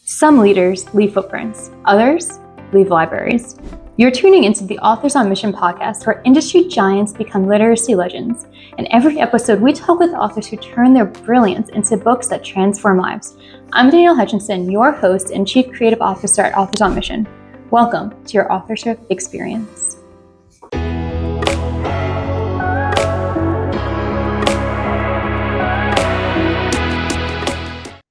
Some leaders leave footprints, others leave libraries. You're tuning into the Authors on Mission podcast, where industry giants become literacy legends. In every episode, we talk with authors who turn their brilliance into books that transform lives. I'm Danielle Hutchinson, your host and Chief Creative Officer at Authors on Mission. Welcome to your authorship experience.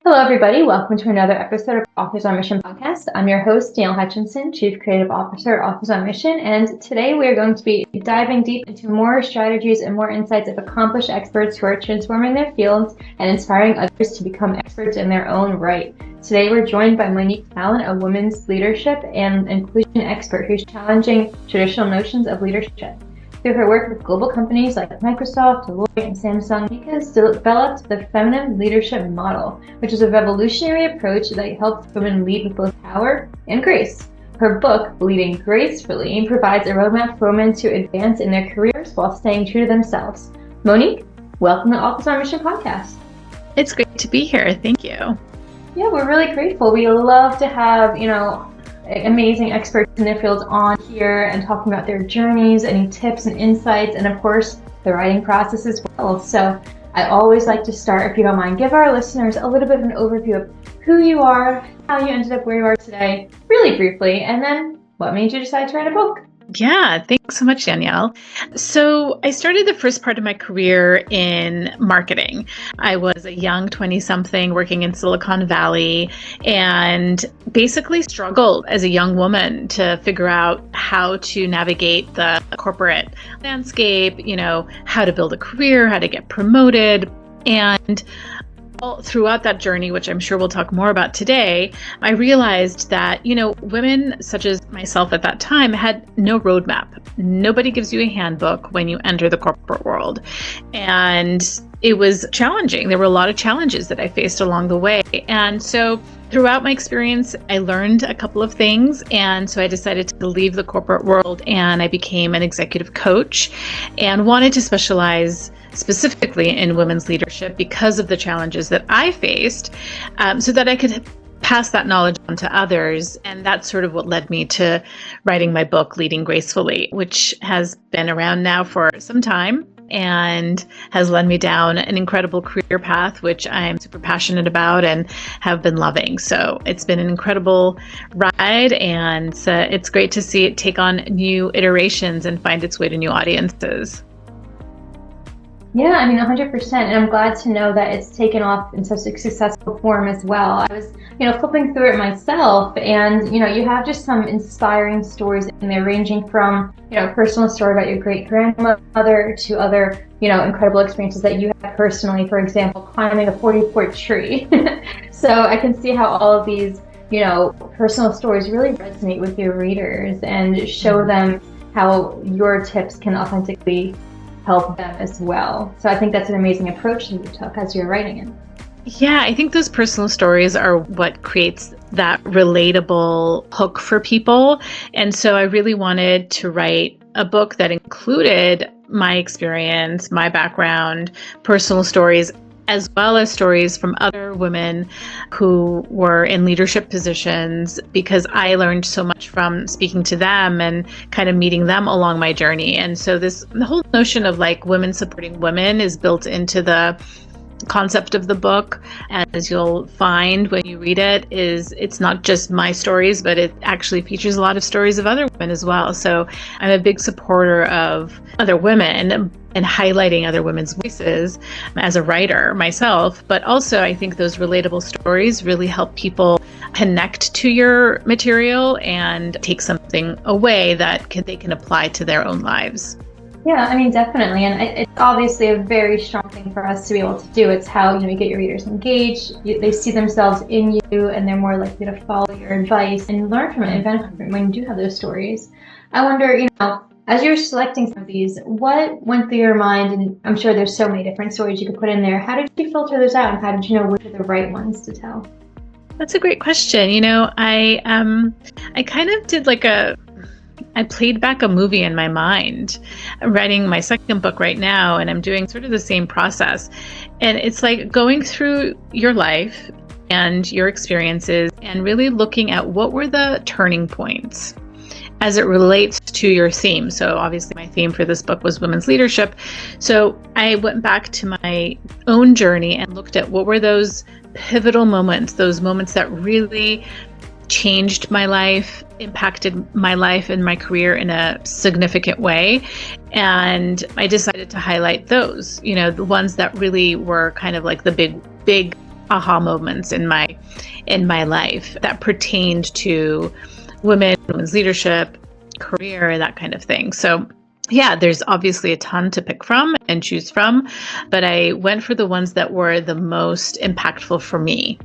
Hello, everybody. Welcome to another episode of Authors on Mission podcast. I'm your host, Danielle Hutchinson, Chief Creative Officer at Authors on Mission. And today we are going to be diving deep into more strategies and more insights of accomplished experts who are transforming their fields and inspiring others to become experts in their own right. Today we're joined by Monique Tallon, a women's leadership and inclusion expert who's challenging traditional notions of leadership. Through her work with global companies like Microsoft, Deloitte, and Samsung, Monique has developed the feminine leadership model, which is a revolutionary approach that helps women lead with both power and grace. Her book, Leading Gracefully, provides a roadmap for women to advance in their careers while staying true to themselves. Monique, welcome to Authors on Mission podcast. It's great to be here. Thank you. Yeah, we're really grateful. We love to have, amazing experts in their fields on here and talking about their journeys, any tips and insights, and of course, the writing process as well. So I always like to start, if you don't mind, give our listeners a little bit of an overview of who you are, how you ended up where you are today, really briefly, and then what made you decide to write a book? Yeah, thanks so much, Danielle. So I started the first part of my career in marketing. I was a young 20-something working in Silicon Valley and basically struggled as a young woman to figure out how to navigate the corporate landscape, how to build a career, how to get promoted. And throughout that journey, which I'm sure we'll talk more about today, I realized that, women such as myself at that time had no roadmap. Nobody gives you a handbook when you enter the corporate world. And it was challenging. There were a lot of challenges that I faced along the way. And so throughout my experience, I learned a couple of things. And so I decided to leave the corporate world and I became an executive coach and wanted to specialize specifically in women's leadership because of the challenges that I faced, so that I could pass that knowledge on to others. And that's sort of what led me to writing my book, Leading Gracefully, which has been around now for some time and has led me down an incredible career path, which I'm super passionate about and have been loving. So it's been an incredible ride, and it's great to see it take on new iterations and find its way to new audiences. Yeah, 100%. And I'm glad to know that it's taken off in such a successful form as well. I was, flipping through it myself, and, you have just some inspiring stories in there, ranging from, a personal story about your great-grandmother to other, incredible experiences that you had personally, for example, climbing a 40-foot tree. So I can see how all of these, personal stories really resonate with your readers and show them how your tips can authentically help them as well. So I think that's an amazing approach that you took as you're writing it. Yeah, I think those personal stories are what creates that relatable hook for people. And so I really wanted to write a book that included my experience, my background, personal stories, as well as stories from other women who were in leadership positions, because I learned so much from speaking to them and kind of meeting them along my journey. And so the whole notion of women supporting women is built into the concept of the book. And as you'll find when you read it, it's not just my stories, but it actually features a lot of stories of other women as well. So I'm a big supporter of other women and highlighting other women's voices as a writer myself. But also I think those relatable stories really help people connect to your material and take something away that they can apply to their own lives. Yeah, definitely. And it's obviously a very strong thing for us to be able to do. It's how, you get your readers engaged. They see themselves in you, and they're more likely to follow your advice and learn from it and benefit from it when you do have those stories. I wonder, as you're selecting some of these, what went through your mind? And I'm sure there's so many different stories you could put in there. How did you filter those out, and how did you know which are the right ones to tell? That's a great question. I kind of did I played back a movie in my mind. I'm writing my second book right now, and I'm doing sort of the same process. And it's like going through your life and your experiences and really looking at what were the turning points as it relates to your theme. So obviously my theme for this book was women's leadership. So I went back to my own journey and looked at what were those pivotal moments, those moments that really changed my life, impacted my life and my career in a significant way. And I decided to highlight those, the ones that really were kind of like the big aha moments in my life that pertained to women's leadership, career, that kind of thing. So yeah, there's obviously a ton to pick from and choose from, but I went for the ones that were the most impactful for me.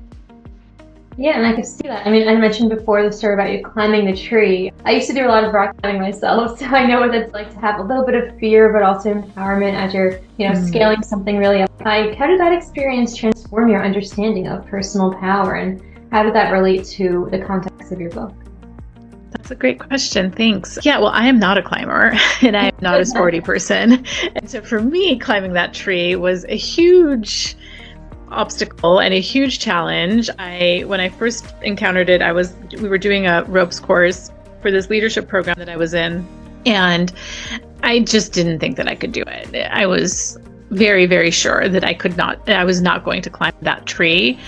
Yeah, and I can see that. I mean, I mentioned before the story about you climbing the tree. I used to do a lot of rock climbing myself, so I know what it's like to have a little bit of fear, but also empowerment as you're, scaling something really up. How did that experience transform your understanding of personal power, and how did that relate to the context of your book? That's a great question. Thanks. Yeah, well, I am not a climber and I am not a sporty person. And so for me, climbing that tree was a huge obstacle and a huge challenge. When I first encountered it, we were doing a ropes course for this leadership program that I was in, and I just didn't think that I could do it. I was very, very sure that I was not going to climb that tree.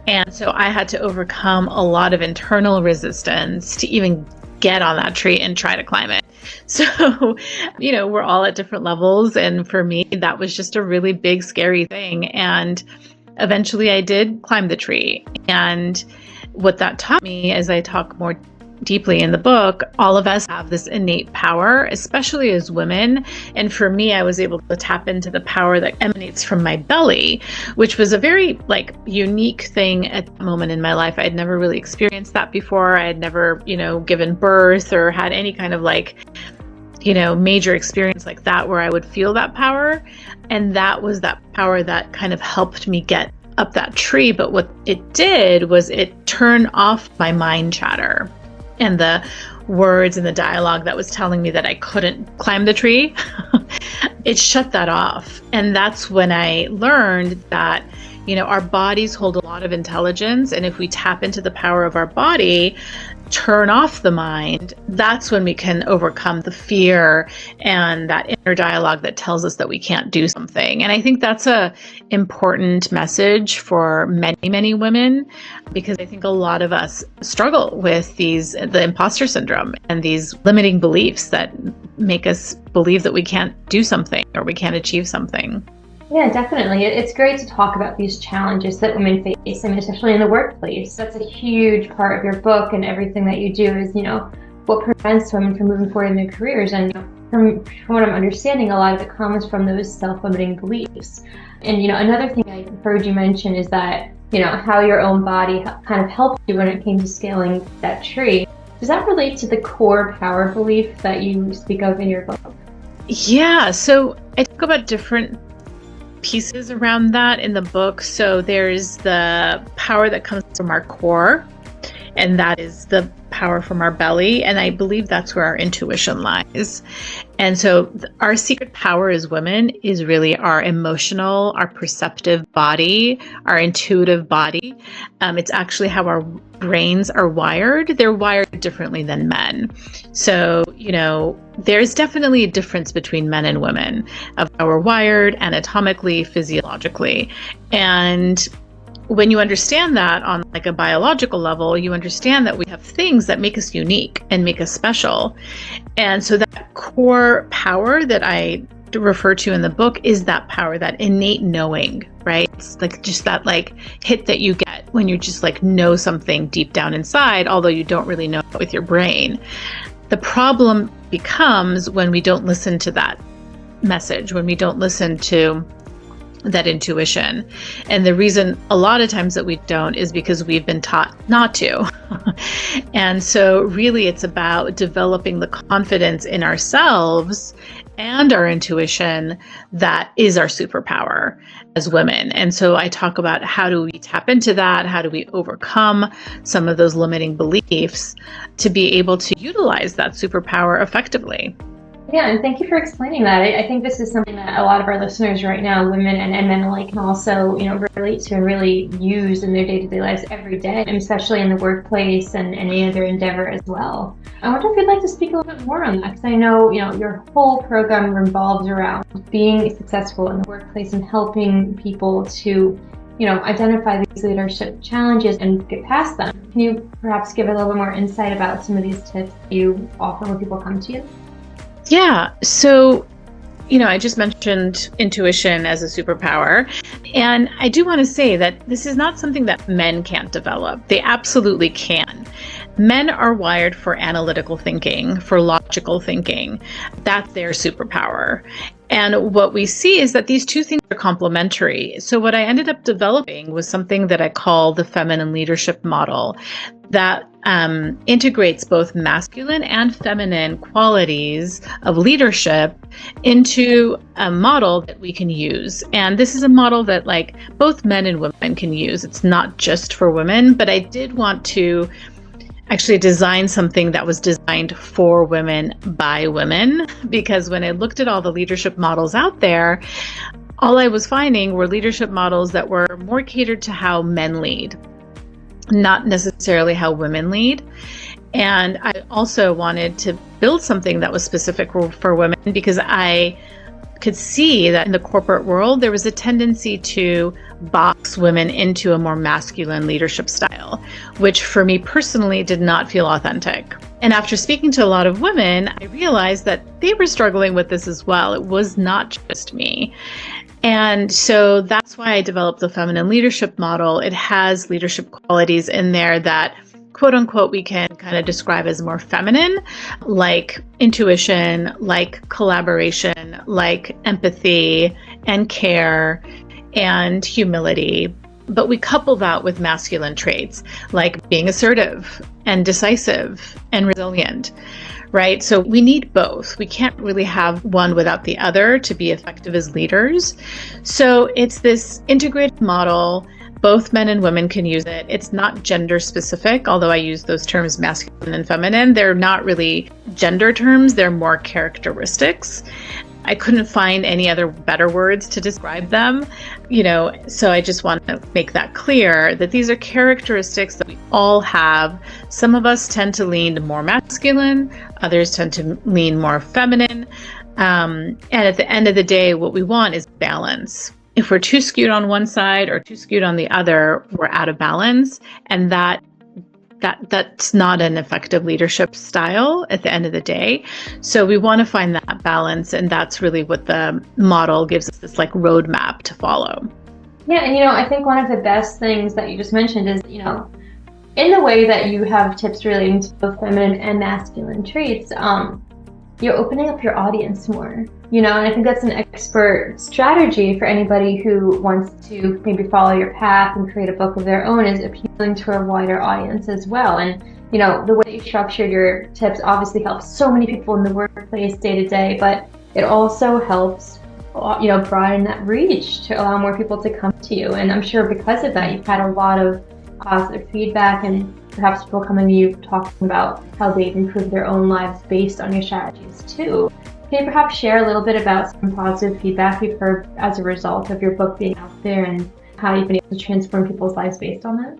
And so I had to overcome a lot of internal resistance to even get on that tree and try to climb it. So, we're all at different levels. And for me, that was just a really big, scary thing. And eventually I did climb the tree. And what that taught me, as I talk more deeply in the book, all of us have this innate power, especially as women. And for me, I was able to tap into the power that emanates from my belly, which was a very unique thing at the moment in my life. I had never really experienced that before. I had never, given birth or had any kind of major experience like that where I would feel that power. And that was that power that kind of helped me get up that tree. But what it did was it turned off my mind chatter and the words and the dialogue that was telling me that I couldn't climb the tree. It shut that off. And that's when I learned that, our bodies hold a lot of intelligence. And if we tap into the power of our body, turn off the mind, that's when we can overcome the fear and that inner dialogue that tells us that we can't do something. And I think that's a important message for many, many women, because I think a lot of us struggle with the imposter syndrome and these limiting beliefs that make us believe that we can't do something or we can't achieve something. Yeah, definitely. It's great to talk about these challenges that women face, especially in the workplace. That's a huge part of your book, and everything that you do is, what prevents women from moving forward in their careers. And from what I'm understanding, a lot of it comes from those self-limiting beliefs. And, another thing I heard you mention is that, how your own body kind of helped you when it came to scaling that tree. Does that relate to the core power belief that you speak of in your book? Yeah, so I talk about different pieces around that in the book. So there's the power that comes from our core, and that is the power from our belly. And I believe that's where our intuition lies. And so our secret power as women is really our emotional, our perceptive body, our intuitive body. It's actually how our brains are wired. They're wired differently than men. So, there's definitely a difference between men and women of how we're wired anatomically, physiologically. And when you understand that on a biological level, you understand that we have things that make us unique and make us special. And so that core power that I refer to in the book is that power, that innate knowing, right? It's just that hit that you get when you just know something deep down inside, although you don't really know it with your brain. The problem becomes when we don't listen to that message, when we don't listen to that intuition. And the reason a lot of times that we don't is because we've been taught not to. And so really it's about developing the confidence in ourselves and our intuition that is our superpower as women. And so I talk about how do we tap into that? How do we overcome some of those limiting beliefs to be able to utilize that superpower effectively? Yeah, and thank you for explaining that. I think this is something that a lot of our listeners right now, women and men alike, can also, relate to and really use in their day-to-day lives every day, and especially in the workplace and their endeavor as well. I wonder if you'd like to speak a little bit more on that, because I know, your whole program revolves around being successful in the workplace and helping people to identify these leadership challenges and get past them. Can you perhaps give a little bit more insight about some of these tips that you offer when people come to you? Yeah. So, I just mentioned intuition as a superpower. And I do want to say that this is not something that men can't develop. They absolutely can. Men are wired for analytical thinking, for logical thinking. That's their superpower. And what we see is that these two things are complementary. So what I ended up developing was something that I call the feminine leadership model that integrates both masculine and feminine qualities of leadership into a model that we can use. And this is a model that both men and women can use. It's not just for women, but I did want to actually design something that was designed for women by women, because when I looked at all the leadership models out there, all I was finding were leadership models that were more catered to how men lead, not necessarily how women lead. And I also wanted to build something that was specific for women, because I could see that in the corporate world, there was a tendency to box women into a more masculine leadership style, which for me personally did not feel authentic. And after speaking to a lot of women, I realized that they were struggling with this as well. It was not just me. And so that's why I developed the feminine leadership model. It has leadership qualities in there that, quote unquote, we can kind of describe as more feminine, like intuition, like collaboration, like empathy and care and humility. But we couple that with masculine traits like being assertive and decisive and resilient, right? So we need both. We can't really have one without the other to be effective as leaders. So it's this integrated model. Both men and women can use it. It's not gender specific, although I use those terms masculine and feminine. They're not really gender terms, they're more characteristics. I couldn't find any other better words to describe them, so I just want to make that clear that these are characteristics that we all have. Some of us tend to lean more masculine, others tend to lean more feminine. And at the end of the day, what we want is balance. If we're too skewed on one side or too skewed on the other, we're out of balance. And that's not an effective leadership style at the end of the day. So we want to find that balance. And that's really what the model gives us, this roadmap to follow. Yeah. And, I think one of the best things that you just mentioned is, in the way that you have tips relating to both feminine and masculine traits, you're opening up your audience more, and I think that's an expert strategy for anybody who wants to maybe follow your path and create a book of their own, is appealing to a wider audience as well. And, the way you structured your tips obviously helps so many people in the workplace day to day, but it also helps, broaden that reach to allow more people to come to you. And I'm sure because of that, you've had a lot of positive feedback, and perhaps people coming to you talking about how they've improved their own lives based on your strategies too. Can you perhaps share a little bit about some positive feedback you've heard as a result of your book being out there and how you've been able to transform people's lives based on that?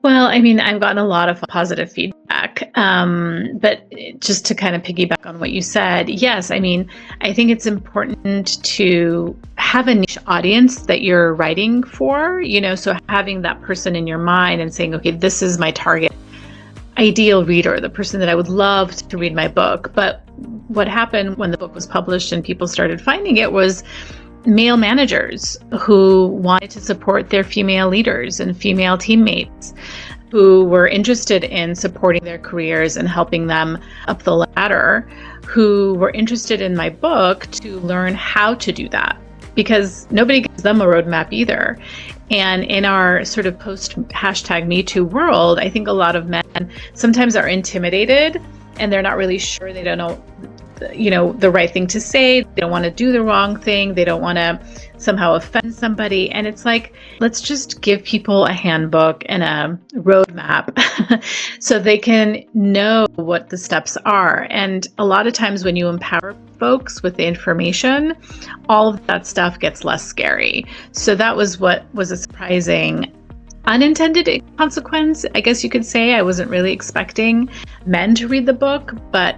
Well, I've gotten a lot of positive feedback, but just to kind of piggyback on what you said, yes, I think it's important to have a niche audience that you're writing for, so having that person in your mind and saying, okay, this is my target ideal reader, the person that I would love to read my book. But what happened when the book was published and people started finding it was male managers who wanted to support their female leaders and female teammates, who were interested in supporting their careers and helping them up the ladder, who were interested in my book to learn how to do that, because nobody gives them a roadmap either. And in our sort of post #MeToo world, I think a lot of men sometimes are intimidated and they're not really sure, they don't know the right thing to say. They don't want to do the wrong thing. They don't want to somehow offend somebody. And it's like, let's just give people a handbook and a roadmap so they can know what the steps are. And a lot of times when you empower folks with the information, all of that stuff gets less scary. So that was what was a surprising unintended consequence, I guess you could say. I wasn't really expecting men to read the book, but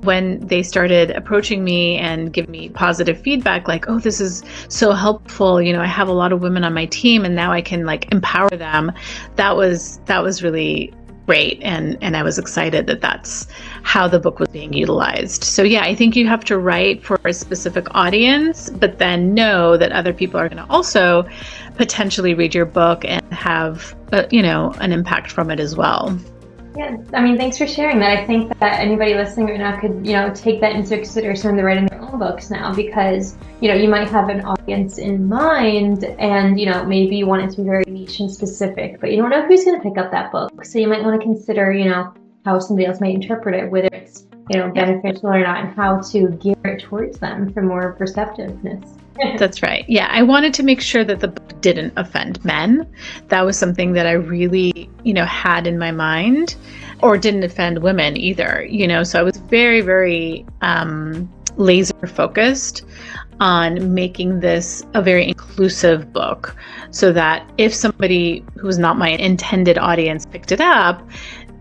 when they started approaching me and giving me positive feedback, like, oh, this is so helpful. I have a lot of women on my team and now I can empower them. That was really great. And I was excited that that's how the book was being utilized. So yeah, I think you have to write for a specific audience, but then know that other people are going to also potentially read your book and have, an impact from it as well. Yeah, thanks for sharing that. I think that anybody listening right now could, take that into consideration when they're writing their own books now, because, you might have an audience in mind and, maybe you want it to be very niche and specific, but you don't know who's going to pick up that book. So you might want to consider, how somebody else might interpret it, whether it's, beneficial or not, and how to gear it towards them for more receptiveness. That's right. Yeah, I wanted to make sure that the book didn't offend men. That was something that I really, had in my mind, or didn't offend women either, so I was very, very laser focused on making this a very inclusive book so that if somebody who was not my intended audience picked it up,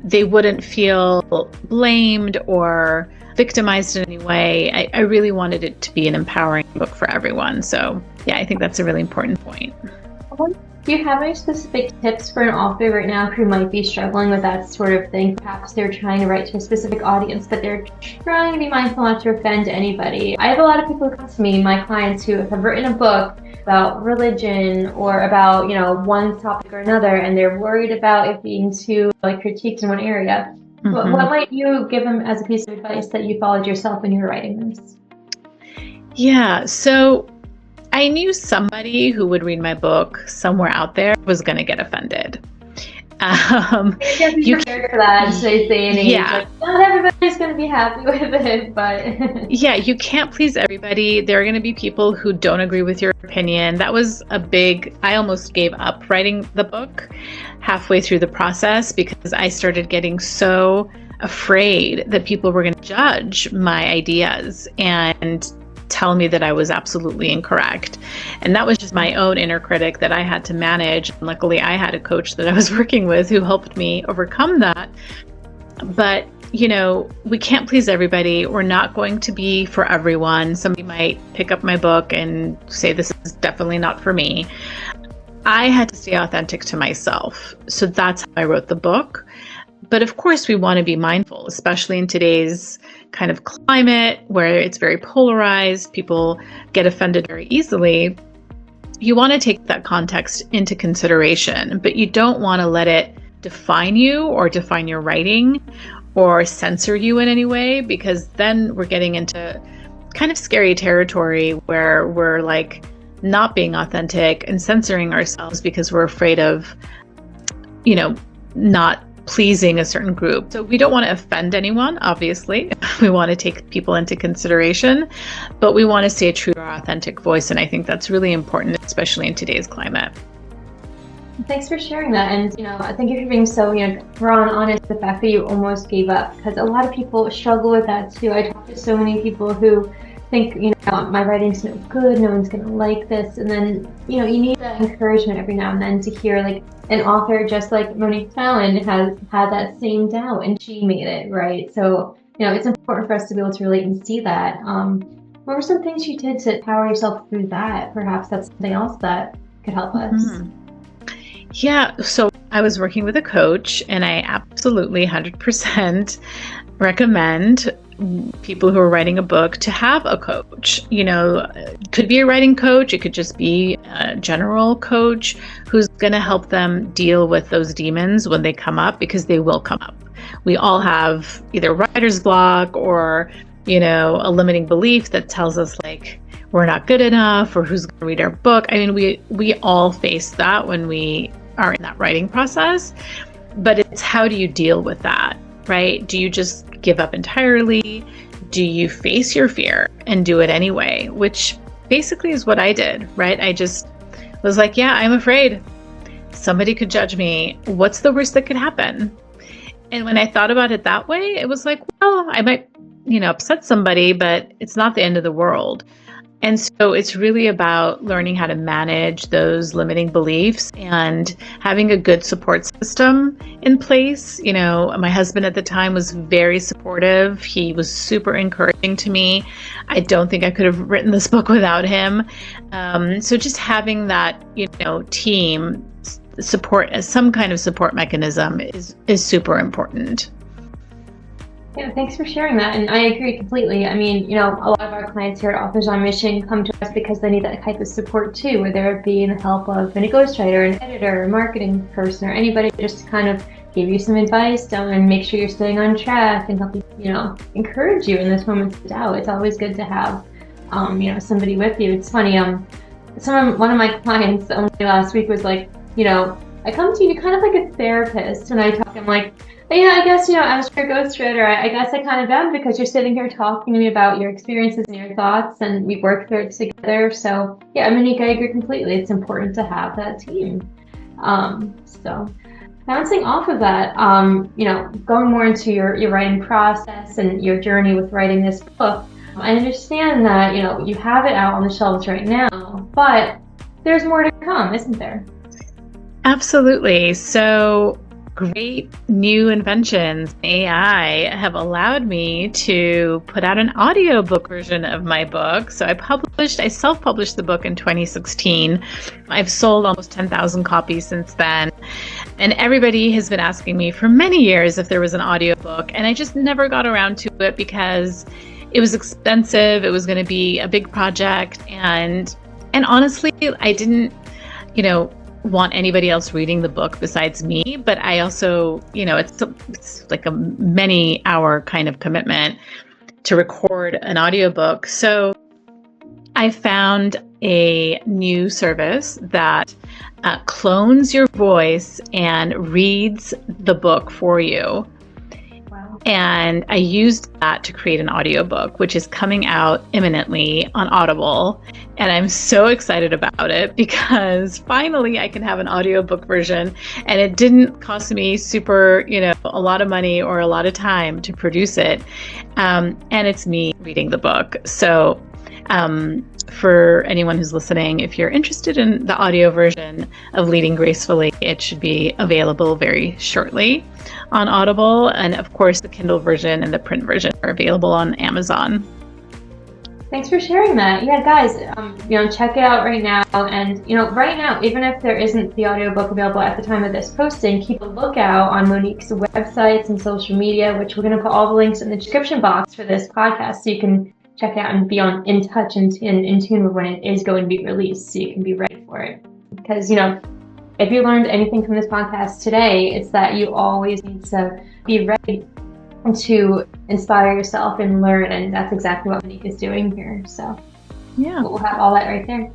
they wouldn't feel blamed or victimized in any way. I really wanted it to be an empowering book for everyone. So yeah, I think that's a really important point. Do you have any specific tips for an author right now who might be struggling with that sort of thing? Perhaps they're trying to write to a specific audience, but they're trying to be mindful not to offend anybody. I have a lot of people who come to me, my clients, who have written a book about religion or about, one topic or another, and they're worried about it being too critiqued in one area. Mm-hmm. What might you give them as a piece of advice that you followed yourself when you were writing this? Yeah, so I knew somebody who would read my book somewhere out there was going to get offended. You prepared for that in today's day and age. Yeah. Not everybody's going to be happy with it, but yeah, you can't please everybody. There are going to be people who don't agree with your opinion. That was I almost gave up writing the book halfway through the process because I started getting so afraid that people were going to judge my ideas and tell me that I was absolutely incorrect. And that was just my own inner critic that I had to manage. Luckily, I had a coach that I was working with who helped me overcome that. But, we can't please everybody. We're not going to be for everyone. Somebody might pick up my book and say, this is definitely not for me. I had to stay authentic to myself. So that's how I wrote the book. But of course, we want to be mindful, especially in today's kind of climate where it's very polarized, people get offended very easily. You want to take that context into consideration, but you don't want to let it define you or define your writing or censor you in any way, because then we're getting into kind of scary territory where we're not being authentic and censoring ourselves because we're afraid of, not pleasing a certain group. So we don't want to offend anyone, obviously. We want to take people into consideration, but we want to stay true to our authentic voice. And I think that's really important, especially in today's climate. Thanks for sharing that. And, thank you for being so, raw and honest, the fact that you almost gave up, because a lot of people struggle with that too. I talk to so many people who think, my writing's no good, no one's going to like this. And then, you need that encouragement every now and then to hear an author just like Monique Tallon has had that same doubt and she made it, right? So, it's important for us to be able to relate and see that. What were some things you did to power yourself through that? Perhaps that's something else that could help us. Mm-hmm. Yeah, so I was working with a coach, and I absolutely 100% recommend people who are writing a book to have a coach. It could be a writing coach, it could just be a general coach who's going to help them deal with those demons when they come up, because they will come up. We all have either writer's block or, a limiting belief that tells us we're not good enough, or who's going to read our book. I mean, we all face that when we are in that writing process, but it's how do you deal with that, right? Do you just give up entirely? do you face your fear and do it anyway? Which basically is what I did, right? I just was like, yeah, I'm afraid. Somebody could judge me. What's the worst that could happen? And when I thought about it that way, it was like, well, I might, upset somebody, but it's not the end of the world. And so it's really about learning how to manage those limiting beliefs and having a good support system in place. My husband at the time was very supportive. He was super encouraging to me. I don't think I could have written this book without him. So just having that, team support as some kind of support mechanism is super important. Yeah, thanks for sharing that. And I agree completely. I mean, a lot of our clients here at Authors on Mission come to us because they need that type of support too, whether it be in the help of a ghostwriter, an editor, a marketing person, or anybody just to kind of give you some advice and make sure you're staying on track and help you, encourage you in those moments of doubt. It's always good to have, somebody with you. It's funny. One of my clients only last week was like, I come to you kind of like a therapist, and I'm like, yeah, I guess, as your ghostwriter, I guess I kind of am, because you're sitting here talking to me about your experiences and your thoughts, and we've worked through it together. So yeah, Monique, I agree completely. It's important to have that team. So bouncing off of that, going more into your writing process and your journey with writing this book, I understand that, you have it out on the shelves right now, but there's more to come, isn't there? Absolutely. So great new inventions, AI, have allowed me to put out an audiobook version of my book. So I self-published the book in 2016. I've sold almost 10,000 copies since then. And everybody has been asking me for many years if there was an audiobook, and I just never got around to it because it was expensive. It was going to be a big project. And honestly, I didn't, want anybody else reading the book besides me. But I also, it's like a many hour kind of commitment to record an audiobook. So I found a new service that clones your voice and reads the book for you. And I used that to create an audiobook, which is coming out imminently on Audible. And I'm so excited about it because finally I can have an audiobook version, and it didn't cost me a lot of money or a lot of time to produce it. And it's me reading the book. So for anyone who's listening, if you're interested in the audio version of Leading Gracefully, it should be available very shortly on Audible. And of course, the Kindle version and the print version are available on Amazon. Thanks for sharing that. Yeah, guys, check it out right now. And, right now, even if there isn't the audiobook available at the time of this posting, keep a lookout on Monique's websites and social media, which we're going to put all the links in the description box for this podcast, so you can check it out and be in touch and in tune with when it is going to be released, so you can be ready for it. Because, if you learned anything from this podcast today, it's that you always need to be ready to inspire yourself and learn, and that's exactly what Monique is doing here. So yeah, we'll have all that right there.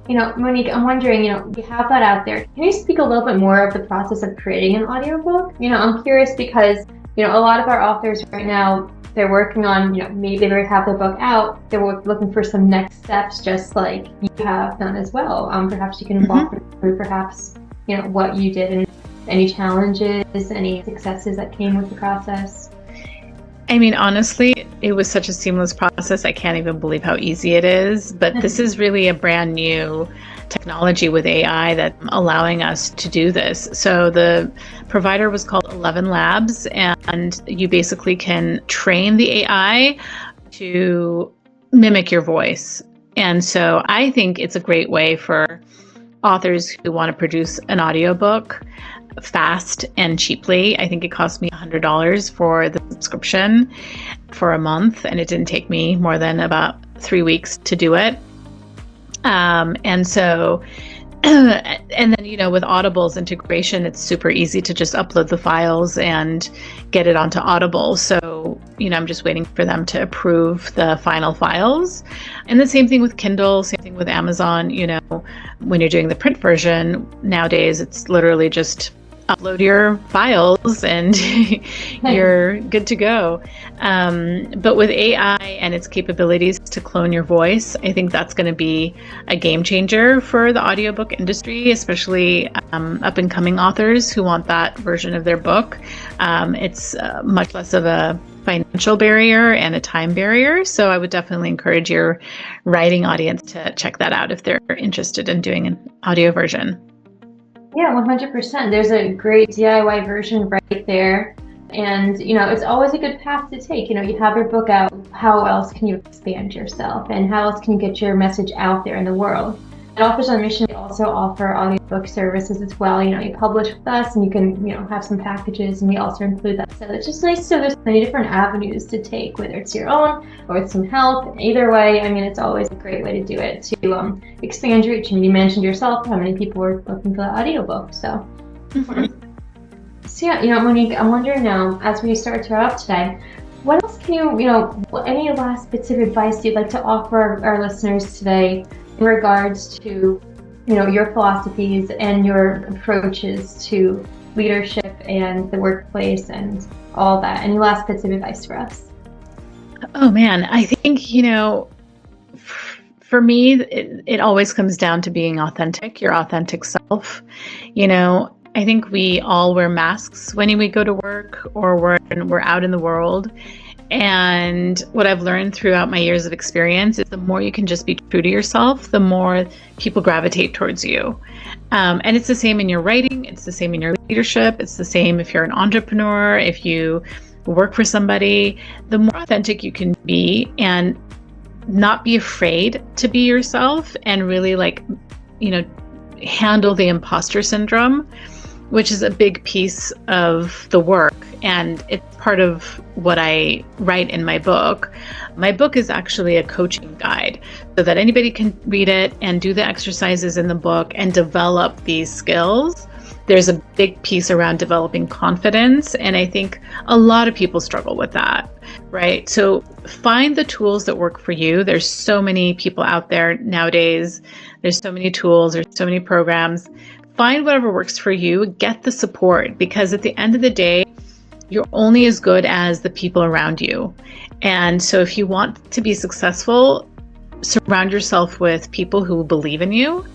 Monique, I'm wondering, you have that out there. Can you speak a little bit more of the process of creating an audiobook? I'm curious because, a lot of our authors right now, they're working on, maybe they already have their book out. They're looking for some next steps, just like you have done as well. Perhaps you can walk through what you did and any challenges, any successes that came with the process. I mean, honestly, it was such a seamless process. I can't even believe how easy it is. But this is really a brand new technology with AI that's allowing us to do this. So the provider was called 11 Labs, and you basically can train the AI to mimic your voice. And so I think it's a great way for authors who want to produce an audiobook fast and cheaply. I think it cost me $100 for the subscription for a month, and it didn't take me more than about 3 weeks to do it. And so, and then, with Audible's integration, it's super easy to just upload the files and get it onto Audible. So, I'm just waiting for them to approve the final files. And the same thing with Kindle, same thing with Amazon. When you're doing the print version, nowadays, it's literally just upload your files and you're good to go. But with AI and its capabilities to clone your voice, I think that's going to be a game changer for the audiobook industry, especially up and coming authors who want that version of their book. It's much less of a financial barrier and a time barrier. So I would definitely encourage your writing audience to check that out if they're interested in doing an audio version. Yeah, 100%. There's a great DIY version right there. And, it's always a good path to take. You have your book out. How else can you expand yourself? And how else can you get your message out there in the world? At Authors on Mission, we also offer audiobook services as well. You publish with us and you can, have some packages, and we also include that. So it's just nice. So there's many different avenues to take, whether it's your own or with some help. Either way, it's always a great way to do it to expand your reach. You mentioned yourself how many people were looking for the audiobook. So, So yeah, Monique, I'm wondering now, as we start to wrap up today, what else can any last bits of advice you'd like to offer our listeners today in regards to, your philosophies and your approaches to leadership and the workplace and all that? Any last bits of advice for us? Oh man, I think, for me, it always comes down to being authentic, your authentic self. I think we all wear masks when we go to work or when we're out in the world. And what I've learned throughout my years of experience is the more you can just be true to yourself, the more people gravitate towards you. And it's the same in your writing. It's the same in your leadership. It's the same if you're an entrepreneur, if you work for somebody. The more authentic you can be and not be afraid to be yourself and really handle the imposter syndrome, which is a big piece of the work. And it's part of what I write in my book. My book is actually a coaching guide so that anybody can read it and do the exercises in the book and develop these skills. There's a big piece around developing confidence. And I think a lot of people struggle with that, right? So find the tools that work for you. There's so many people out there nowadays. There's so many tools. There's so many programs. Find whatever works for you. Get the support, because at the end of the day, you're only as good as the people around you. And so if you want to be successful, surround yourself with people who believe in you,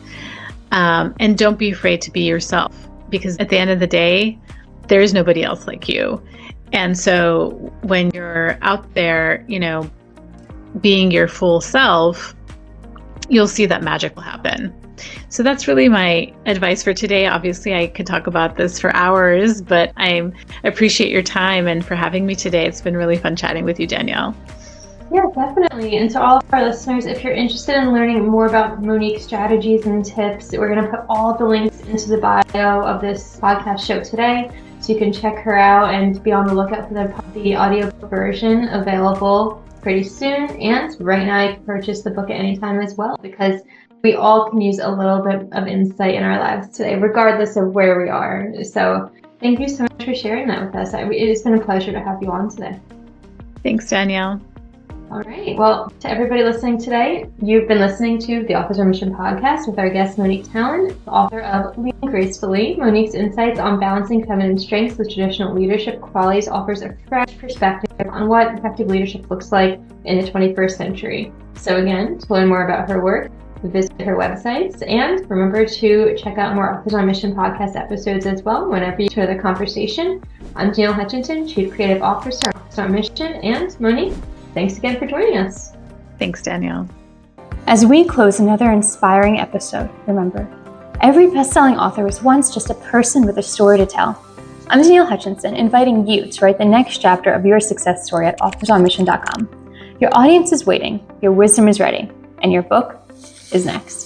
and don't be afraid to be yourself, because at the end of the day, there's nobody else like you. And so when you're out there, being your full self, you'll see that magic will happen. So that's really my advice for today. Obviously, I could talk about this for hours, but I appreciate your time and for having me today. It's been really fun chatting with you, Danielle. Yeah, definitely. And to all of our listeners, if you're interested in learning more about Monique's strategies and tips, we're going to put all the links into the bio of this podcast show today, so you can check her out and be on the lookout for the audio version available pretty soon. And right now, you can purchase the book at any time as well, because we all can use a little bit of insight in our lives today, regardless of where we are. So thank you so much for sharing that with us. It's been a pleasure to have you on today. Thanks, Danielle. All right. Well, to everybody listening today, you've been listening to the Authors on Mission podcast with our guest, Monique Tallon, author of Leading Gracefully. Monique's insights on balancing feminine strengths with traditional leadership qualities offers a fresh perspective on what effective leadership looks like in the 21st century. So again, to learn more about her work, visit her websites, and remember to check out more Authors on Mission podcast episodes as well whenever you hear the conversation. I'm Danielle Hutchinson, Chief Creative Officer at Authors on Mission, and Monique, thanks again for joining us. Thanks, Danielle. As we close another inspiring episode, remember, every best-selling author was once just a person with a story to tell. I'm Danielle Hutchinson, inviting you to write the next chapter of your success story at authorsonmission.com. Your audience is waiting, your wisdom is ready, and your book is next.